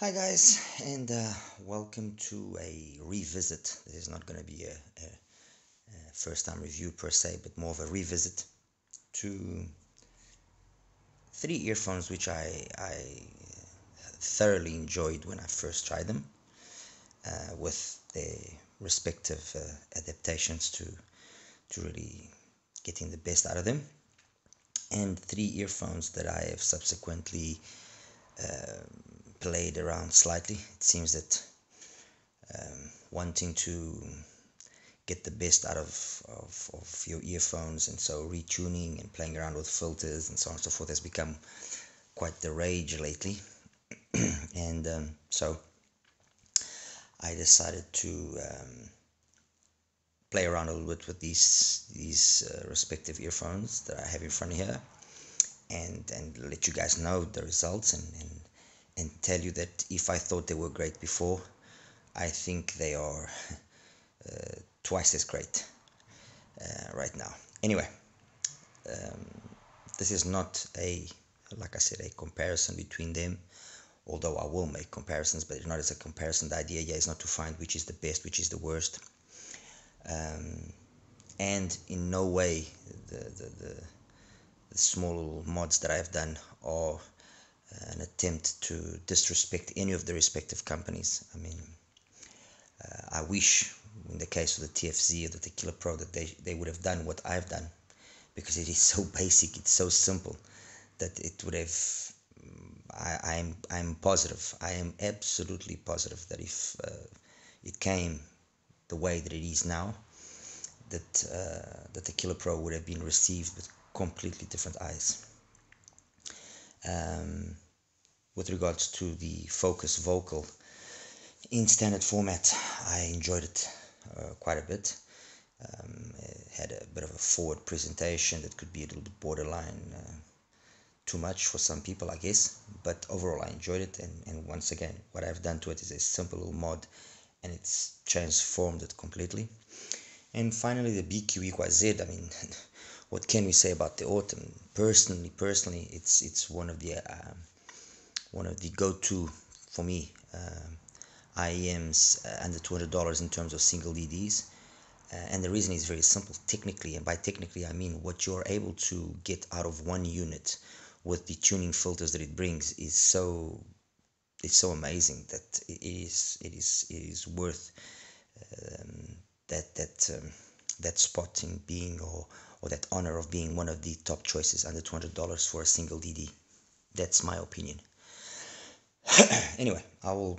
Hi guys, and welcome to a revisit. This is not going to be a first-time review per se, but more of a revisit to three earphones which I thoroughly enjoyed when I first tried them, with their respective adaptations to really getting the best out of them, and three earphones that I have subsequently played around slightly. It seems that wanting to get the best out of your earphones, and so retuning and playing around with filters and so on and so forth has become quite the rage lately. And so I decided to play around a little bit with these respective earphones that I have in front of here, and let you guys know the results, and tell you that if I thought they were great before, I think they are twice as great right now. Anyway, this is not like I said, a comparison between them, although I will make comparisons, but it's not as a comparison. The idea here is not to find which is the best, which is the worst, and in no way the small little mods that I've done are an attempt to disrespect any of the respective companies. I mean, I wish in the case of the TFZ or the Tequila Pro that they would have done what I've done, because it is so basic, it's so simple, that it would have. I'm positive. I am absolutely positive that if it came the way that it is now, that the Tequila Pro would have been received with completely different eyes. With regards to the Focus Vocal in standard format, I enjoyed it quite a bit. It had a bit of a forward presentation that could be a little bit borderline too much for some people, I guess, but overall I enjoyed it. And once again, what I've done to it is a simple little mod, and it's transformed it completely. And finally, the BQEYZ. I mean, what can we say about the Autumn? Personally, it's one of the go-to for me IEMs under $200 in terms of single DDs. And the reason is very simple. Technically, and by technically I mean what you're able to get out of one unit with the tuning filters that it brings is so amazing that it is worth that spot in being, or that honor of being one of the top choices under $200 for a single DD. That's my opinion. Anyway, I will,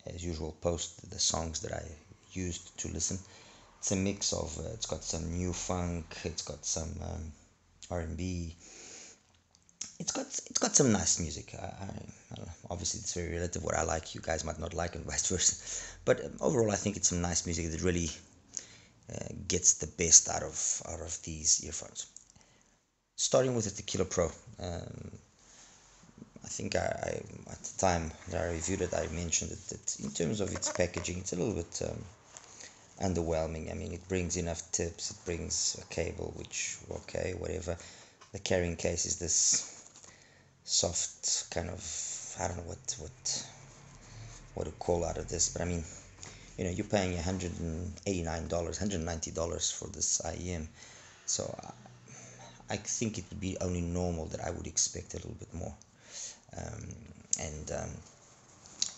as usual, post the songs that I used to listen. It's a mix of it's got some new funk, it's got some R&B, it's got some nice music. I don't know, obviously it's very relative. What I like, you guys might not like, and vice versa. But overall, I think it's some nice music that really gets the best out of these earphones. Starting with the Tequila Pro. I think I at the time that I reviewed it, I mentioned that in terms of its packaging, it's a little bit underwhelming. I mean, it brings enough tips, it brings a cable, which, okay, whatever. The carrying case is this soft kind of, I don't know what to call out of this, but I mean, you're paying $189, $190 for this IEM, so I think it would be only normal that I would expect a little bit more. And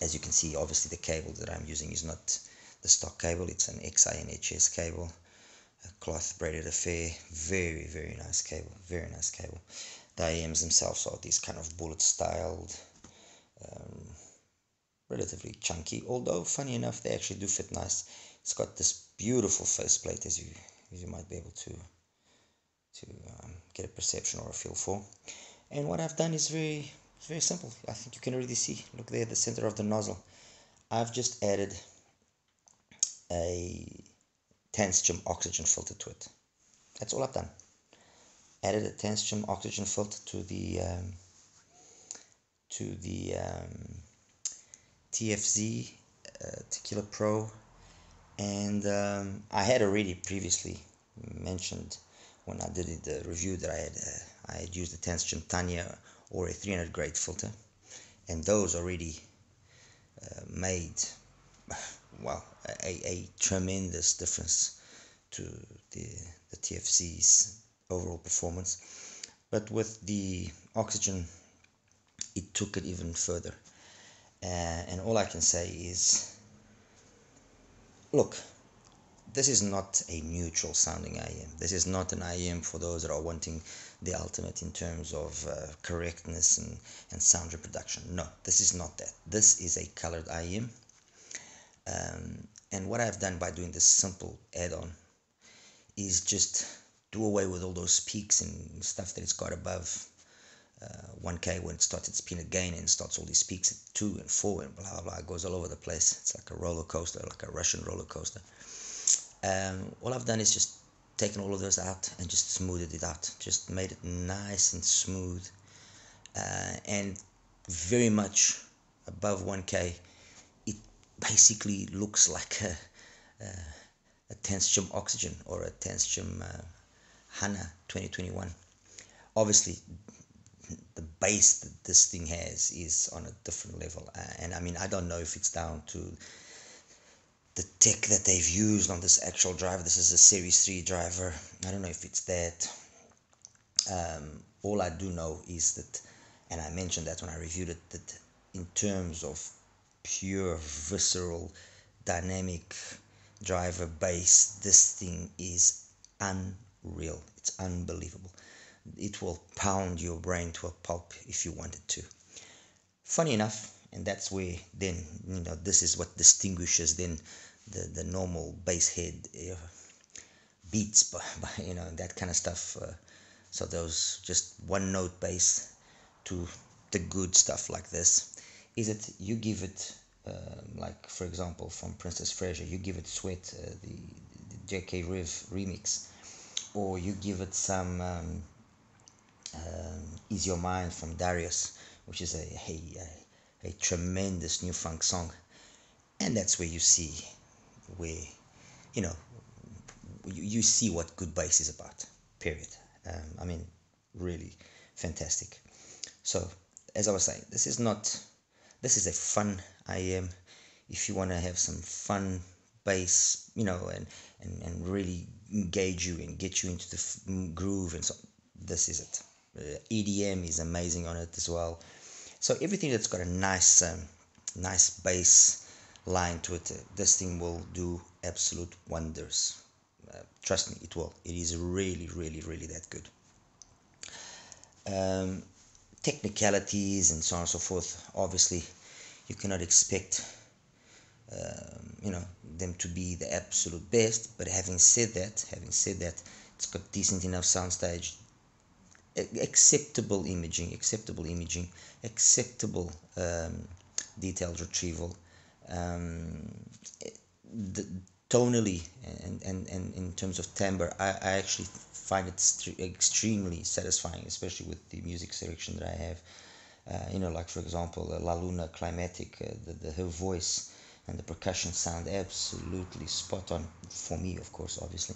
as you can see, obviously the cable that I'm using is not the stock cable. It's an XINHS cable, a cloth braided affair. Very, very nice cable, very nice cable. The IEMs themselves are these kind of bullet styled, relatively chunky, although funny enough they actually do fit nice. It's got this beautiful faceplate, as you might be able to get a perception or a feel for. And what I've done is very simple. I think you can already see, look there at the center of the nozzle, I've just added a Tanstrom oxygen filter to it. That's all I've done. Added a Tanstrom oxygen filter to the TFZ Tequila Pro, and I had already previously mentioned when I did the review that I had used the Tanstrom Tanya or a 300 grade filter, and those already made, well, a tremendous difference to the TFC's overall performance. But with the oxygen, it took it even further. And all I can say is, look, this is not a neutral sounding IEM. This is not an IEM for those that are wanting the ultimate in terms of correctness and sound reproduction. No, this is not that. This is a colored IEM. And what I've done by doing this simple add-on is just do away with all those peaks and stuff that it's got above 1K when it starts its peanut gain and starts all these peaks at 2 and 4 and blah blah blah. It goes all over the place. It's like a roller coaster, like a Russian roller coaster. All I've done is just taken all of those out and just smoothed it out, just made it nice and smooth, and very much above 1K. It basically looks like a 10th Gym Oxygen or a 10th Gym HANA 2021. Obviously, the bass that this thing has is on a different level, and I mean, I don't know if it's down to the tech that they've used on this actual driver. This is a Series 3 driver. I don't know if it's that. All I do know is that, and I mentioned that when I reviewed it, that in terms of pure visceral dynamic driver bass, this thing is unreal. It's unbelievable. It will pound your brain to a pulp if you wanted to. Funny enough, and that's where then, you know, this is what distinguishes then the normal bass head beats by you know, that kind of stuff. So those just one note bass to the good stuff like this is that you give it like, for example, from Princess Frasier, you give it Sweat, the JK Riv remix, or you give it some Ease Your Mind from Darius, which is a tremendous new funk song. And that's where you see where, you know, you see what good bass is about, period. I mean, really fantastic. So as I was saying, this is a fun IEM. If you want to have some fun bass, you know, and really engage you and get you into the groove, and so this is it. EDM is amazing on it as well. So everything that's got a nice nice bass line to it, this thing will do absolute wonders. Trust me, it will. It is really, really, really that good. Technicalities and so on and so forth. Obviously, you cannot expect you know, them to be the absolute best. But having said that, it's got decent enough soundstage, acceptable imaging, acceptable detailed retrieval, tonally and in terms of timbre, I actually find it extremely satisfying, especially with the music selection that I have. You know, like for example, La Luna Climatic, her voice and the percussion sound absolutely spot on for me, of course, obviously.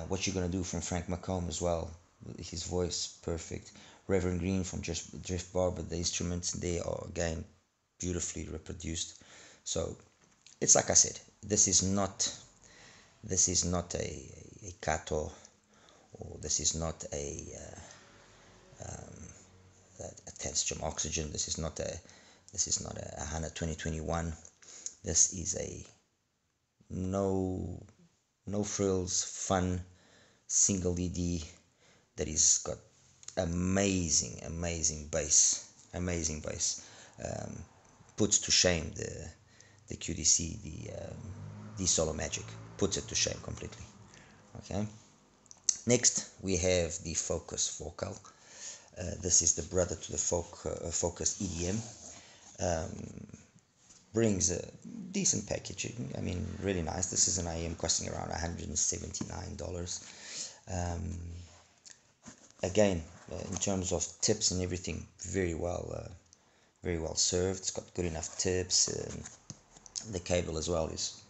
What You're Gonna Do from Frank McComb as well, his voice perfect. Reverend Green from Jeff Barber, the instruments, they are again beautifully reproduced. So it's like I said, this is not a Kato, or this is not a 10th Gym Oxygen. This is not a HANA 2021. This is a no frills, fun single ED that is got amazing bass, puts to shame the QDC, the Solo Magic, puts it to shame completely. Okay, next we have the Focus Vocal. This is the brother to the Focus EDM. Brings a decent packaging. I mean, really nice. This is an IEM costing around $179. Again, in terms of tips and everything, very well served. It's got good enough tips. The cable as well is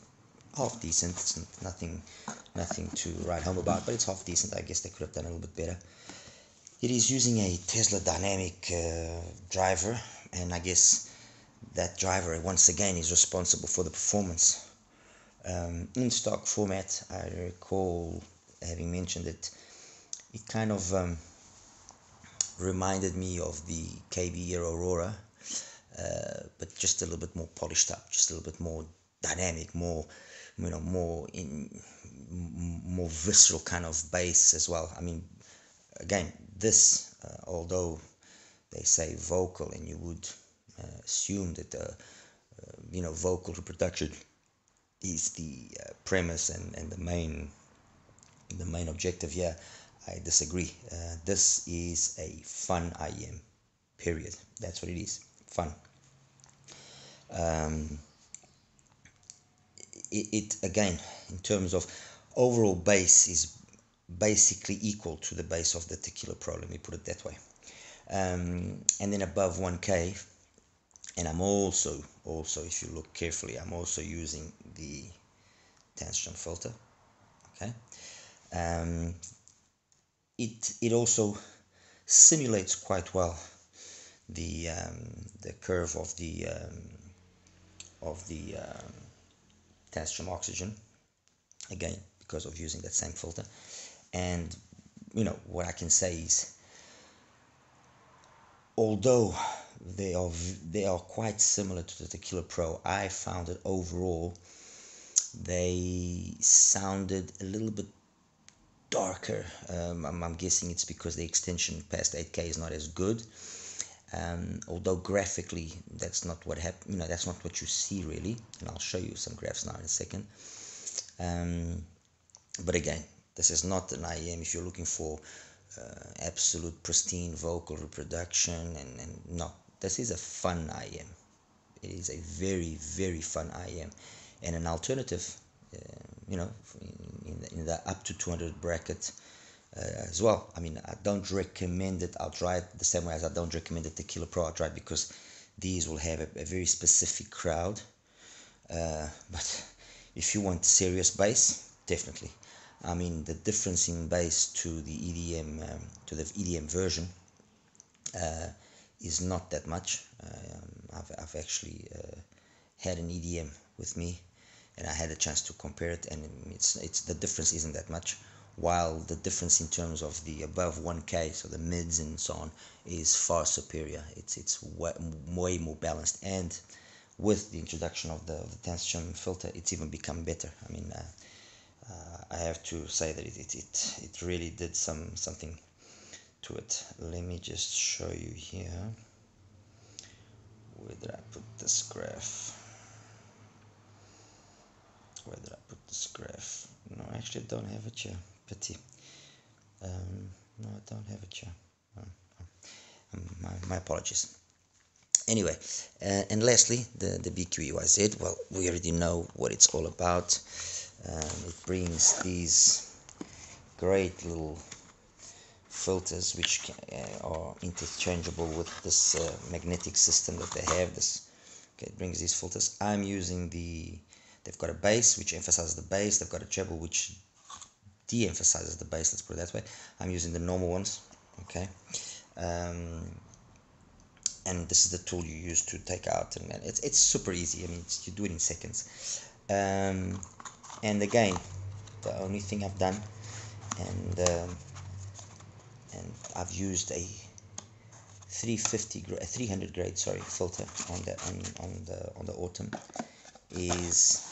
half decent. It's nothing to write home about, but it's half decent. I guess they could have done a little bit better. It is using a Tesla Dynamic driver, and I guess that driver once again is responsible for the performance. In stock format, I recall having mentioned it. It kind of reminded me of the KB Aurora, but just a little bit more polished up, just a little bit more dynamic, more, more visceral kind of bass as well. I mean, again, this, although they say vocal, and you would assume that vocal reproduction is the premise and the main objective here. I disagree. This is a fun IEM, period. That's what it is, fun. It again, in terms of overall bass, is basically equal to the bass of the Tequila Pro, let me put it that way. And then above 1K, and I'm also, if you look carefully, I'm also using the tension filter, okay. It also simulates quite well the curve of the tension oxygen, again because of using that same filter. And what I can say is, although they are quite similar to the Tequila Pro, I found that overall they sounded a little bit darker. I'm guessing it's because the extension past 8K is not as good. Although graphically that's not what happened, that's not what you see really, and I'll show you some graphs now in a second. But again, this is not an IEM if you're looking for absolute pristine vocal reproduction, and no, this is a fun IEM. It is a very, very fun IEM, and an alternative, in the up to 200 bracket as well. I mean, I don't recommend it outright the same way as I don't recommend the Tequila Pro outright, because these will have a very specific crowd. But if you want serious bass, definitely. I mean, the difference in bass to the EDM version is not that much. I've actually had an EDM with me, and I had a chance to compare it, and it's the difference isn't that much. While the difference in terms of the above 1K, so the mids and so on, is far superior. It's way more balanced, and with the introduction of the tension filter, it's even become better. I mean, I have to say that it really did something to it. Let me just show you here. Where did I put this graph? Where did I put this graph? No, actually I don't have it here. Pity. No, I don't have it here. My apologies. Anyway, and lastly, the BQEYZ. Well, we already know what it's all about. It brings these great little filters which are interchangeable with this magnetic system that they have. Okay, it brings these filters. I'm using they've got a bass which emphasizes the bass. They've got a treble which de-emphasizes the bass, let's put it that way. I'm using the normal ones, okay. And this is the tool you use to take out, and it's super easy. I mean, you do it in seconds. And again, the only thing I've done, and I've used a 300 grade filter on the Autumn, is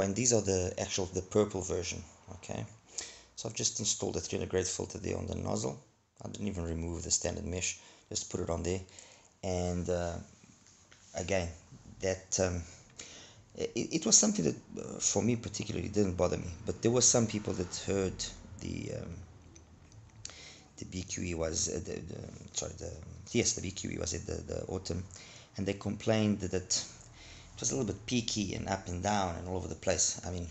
and these are the purple version, okay. So I've just installed a 300 grade filter there on the nozzle. I didn't even remove the standard mesh, just put it on there. And again, that it was something that for me particularly didn't bother me, but there were some people that heard the BQE was the BQE was the Autumn, and they complained that it was a little bit peaky and up and down and all over the place. I mean,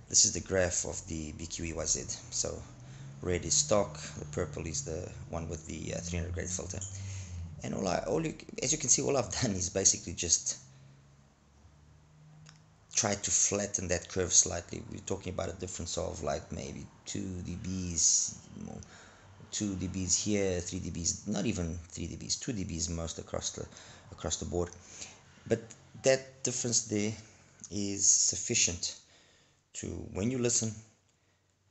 this is the graph of the BQEYZ. So red is stock, the purple is the one with the 300 grade filter. And as you can see, all I've done is basically just try to flatten that curve slightly. We're talking about a difference of like maybe 2 dBs, 2 dBs here, 3 dBs, not even 3 dBs, 2 dBs most across the board. But that difference there is sufficient to, when you listen,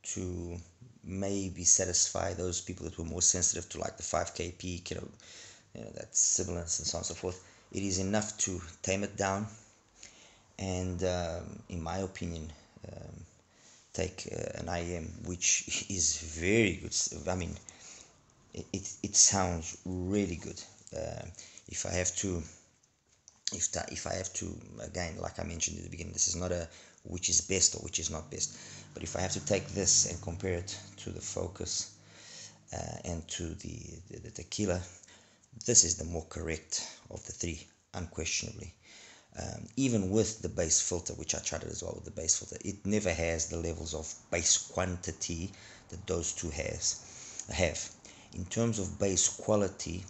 to maybe satisfy those people that were more sensitive to like the 5K peak, that sibilance and so on and so forth. It is enough to tame it down, and in my opinion, take an IEM which is very good. I mean, it sounds really good. If I have to, again, like I mentioned at the beginning, this is not a which is best or which is not best, but if I have to take this and compare it to the Focus and to the Tequila, this is the more correct of the three, unquestionably. Even with the bass filter, which I tried it as well with the bass filter, it never has the levels of bass quantity that those two have. In terms of bass quality,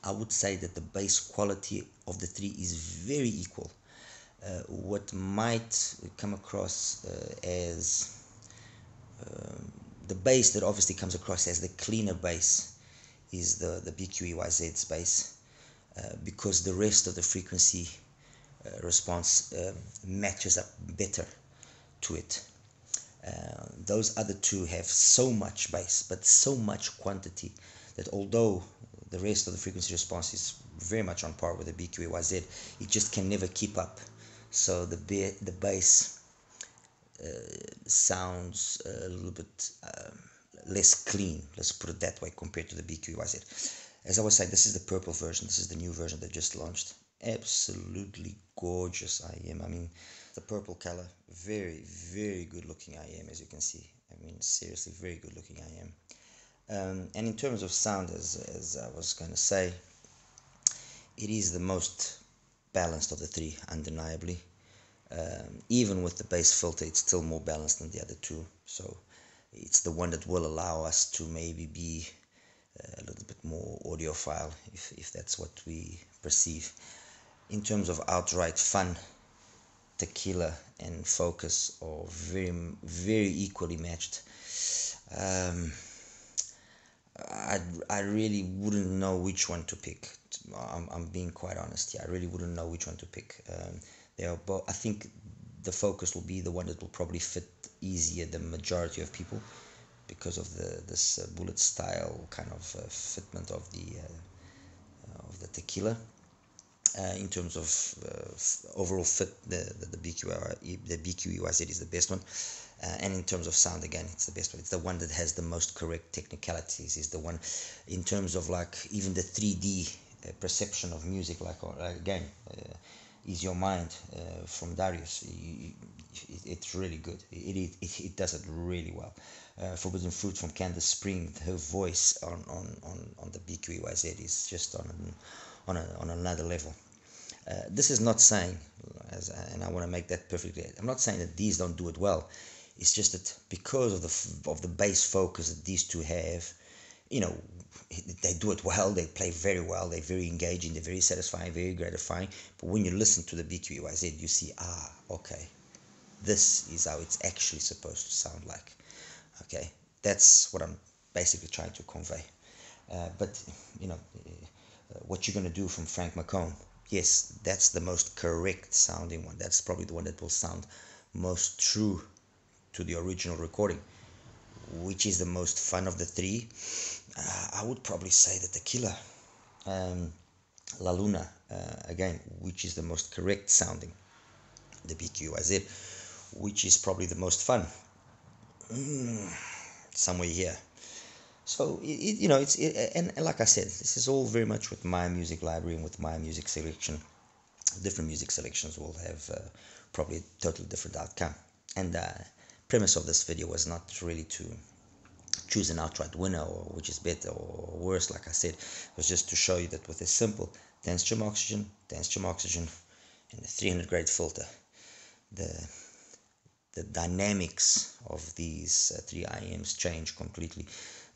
I would say that the bass quality of the three is very equal. What might come across as the bass that obviously comes across as the cleaner bass is the BQEYZ's bass, because the rest of the frequency response matches up better to it. Those other two have so much bass, but so much quantity, that although the rest of the frequency response is very much on par with the BQEYZ, it just can never keep up. So the bass sounds a little bit less clean, let's put it that way, compared to the BQEYZ. As I was saying, this is the purple version. This is the new version they just launched. Absolutely gorgeous IEM. I mean, the purple color, very, very good looking IEM, as you can see. I mean, seriously, very good looking IEM. And in terms of sound, as I was going to say, it is the most balanced of the three, undeniably. Even with the bass filter, it's still more balanced than the other two. So it's the one that will allow us to maybe be a little bit more audiophile, if that's what we perceive. In terms of outright fun, Tequila and Focus are very, very equally matched. I really wouldn't know which one to pick. I'm being quite honest here. I really wouldn't know which one to pick. They are both. I think the Focus will be the one that will probably fit easier the majority of people, because of this bullet style kind of fitment of the Tequila. In terms of overall fit, the BQEYZ is the best one, and in terms of sound, again, it's the best one. It's the one that has the most correct technicalities. Is the one, in terms of like even the 3D perception of music, like again, Is Your Mind from Darius. It's really good. It does it really well. Forbidden Fruit from Candace Spring, her voice on the BQEYZ is just on another level. This is not saying, and I want to make that perfectly clear, I'm not saying that these don't do it well. It's just that because of the bass focus that these two have, they do it well, they play very well, they're very engaging, they're very satisfying, very gratifying. But when you listen to the BQEYZ, you see, okay, this is how it's actually supposed to sound like. Okay, that's what I'm basically trying to convey. But what you're going to do from Frank McComb, yes, that's the most correct sounding one. That's probably the one that will sound most true to the original recording. Which is the most fun of the three? I would probably say the Tequila. La Luna, again, which is the most correct sounding. The BQEYZ, which is probably the most fun. Somewhere here. So and like I said, this is all very much with my music library and with my music selection. Different music selections will have probably a totally different outcome. And the premise of this video was not really to choose an outright winner or which is better or worse. Like I said, it was just to show you that with a simple dense chum oxygen, and a 300 grade filter, the dynamics of these three IEMs change completely.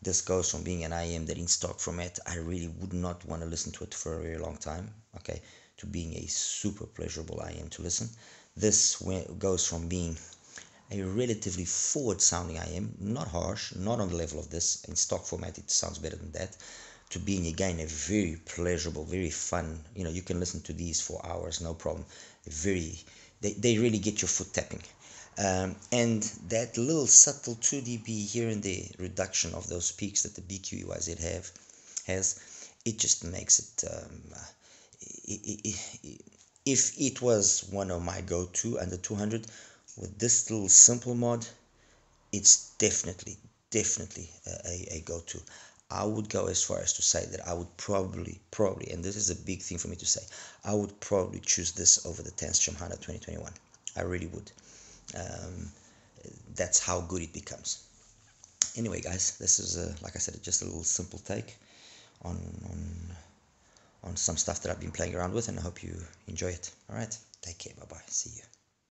This goes from being an IEM that in stock format I really would not want to listen to it for a very long time, okay, to being a super pleasurable IEM to listen. This goes from being a relatively forward sounding IM, not harsh, not on the level of this. In stock format it sounds better than that, to being again a very pleasurable, very fun, you know, you can listen to these for hours, no problem. They really get your foot tapping. And that little subtle 2 dB here and there reduction of those peaks that the BQEYZ has, it just makes it, if it was one of my go-to under 200, with this little simple mod, it's definitely a go-to. I would go as far as to say that I would probably, and this is a big thing for me to say, I would probably choose this over the Tanstrom Hunter 2021. I really would. That's how good it becomes. Anyway, guys, this is like I said, just a little simple take on some stuff that I've been playing around with, and I hope you enjoy it. All right, take care, bye bye, see you.